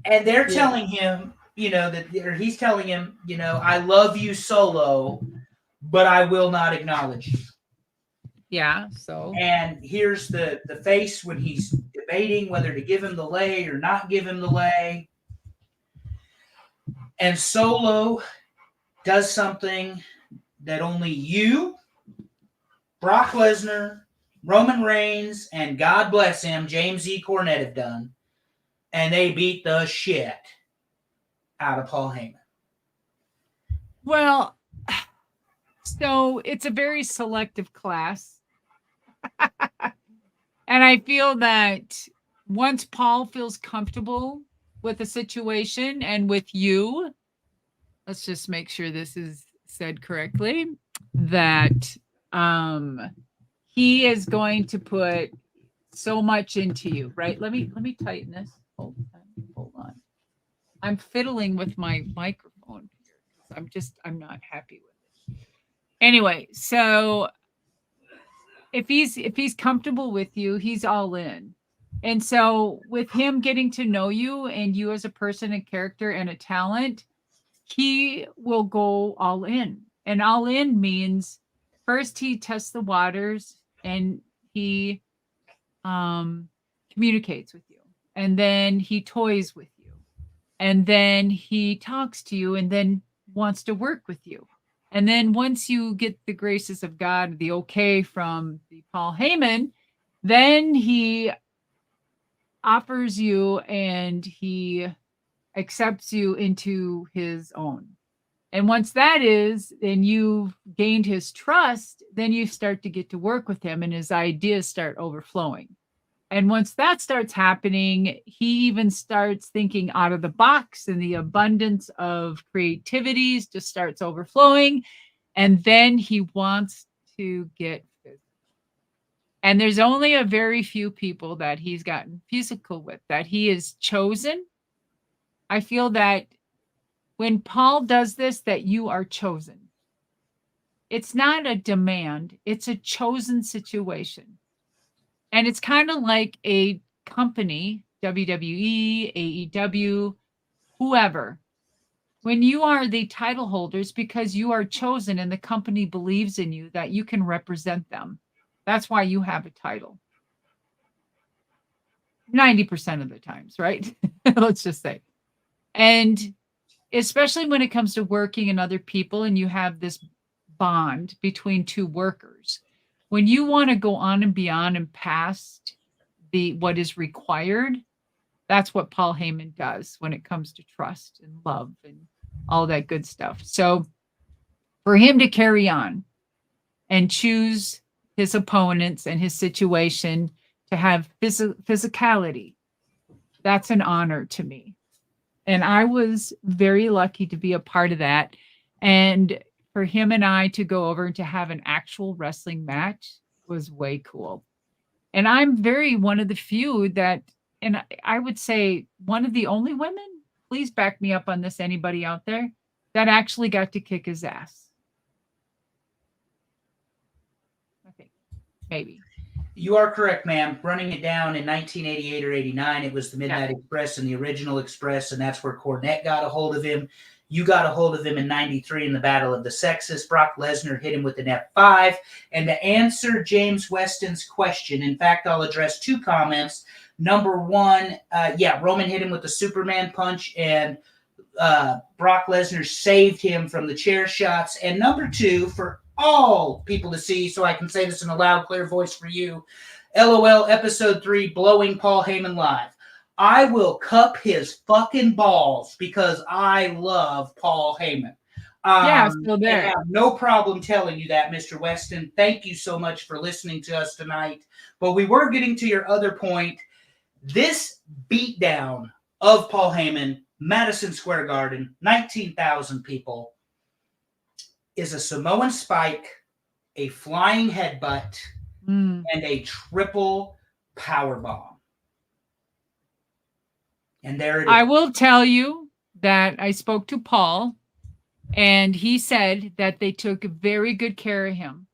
And they're Yeah. telling him, or he's telling him, I love you, Solo, but I will not acknowledge you. Yeah. So, And here's the face when he's debating whether to give him the lay or not give him the lay. And Solo does something that only you, Brock Lesnar, Roman Reigns, and God bless him, James E. Cornette have done. And they beat the shit out of Paul Heyman. well, so it's a very selective class. And I feel that once Paul feels comfortable with the situation and with you, let's just make sure this is said correctly, that um he is going to put so much into you, right? Let me tighten this. Hold on. I'm fiddling with my microphone here because I'm not happy with it. Anyway, so if he's comfortable with you, he's all in. And so with him getting to know you and you as a person and character and a talent, he will go all in. And all in means first he tests the waters and he um communicates with you. And then he toys with you. And then he talks to you and then wants to work with you. And then once you get the graces of God, the okay from the Paul Heyman, then he offers you and he accepts you into his own. And once that is, and you've gained his trust, then you start to get to work with him and his ideas start overflowing. And once that starts happening, he even starts thinking out of the box and the abundance of creativities just starts overflowing. And then he wants to get physical. And there's only a very few people that he's gotten physical with that he has chosen. I feel that when Paul does this, that you are chosen. It's not a demand, it's a chosen situation. And it's kind of like a company, WWE, AEW, whoever. When you are the title holders because you are chosen and the company believes in you that you can represent them. That's why you have a title. 90% of the times, right? Let's just say. And especially when it comes to working and other people and you have this bond between two workers. When you want to go on and beyond and past the what is required, that's what Paul Heyman does when it comes to trust and love and all that good stuff. So for him to carry on and choose his opponents and his situation to have physicality, that's an honor to me. And I was very lucky to be a part of that. And for him and I to go over and to have an actual wrestling match was way cool. And I'm very one of the few that, and I would say one of the only women, please back me up on this, anybody out there, that actually got to kick his ass. I think, maybe. You are correct, ma'am. Running it down in 1988 or 89, it was the Yeah. Midnight Express and the original Express, and that's where Cornette got a hold of him. You got a hold of him in 93 in the Battle of the Sexes. Brock Lesnar hit him with an F5. And to answer James Weston's question, in fact, I'll address two comments. Number one, Roman hit him with the Superman punch, and Brock Lesnar saved him from the chair shots. And number two, for all people to see, so I can say this in a loud, clear voice for you, LOL Episode 3, Blowing Paul Heyman Live. I will cup his fucking balls because I love Paul Heyman. Yeah, so And there. have no problem telling you that, Mr. Weston. Thank you so much for listening to us tonight. But we were getting to your other point. This beatdown of Paul Heyman, Madison Square Garden, 19,000 people, is a Samoan spike, a flying headbutt, Mm. and a triple power bomb. And there it I is. will tell you that I spoke to Paul and he said that they took very good care of him.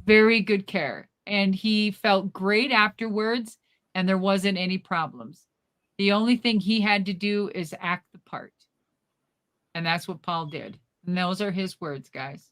Very good care. And he felt great afterwards and there wasn't any problems. The only thing he had to do is act the part. And that's what Paul did. And those are his words, guys.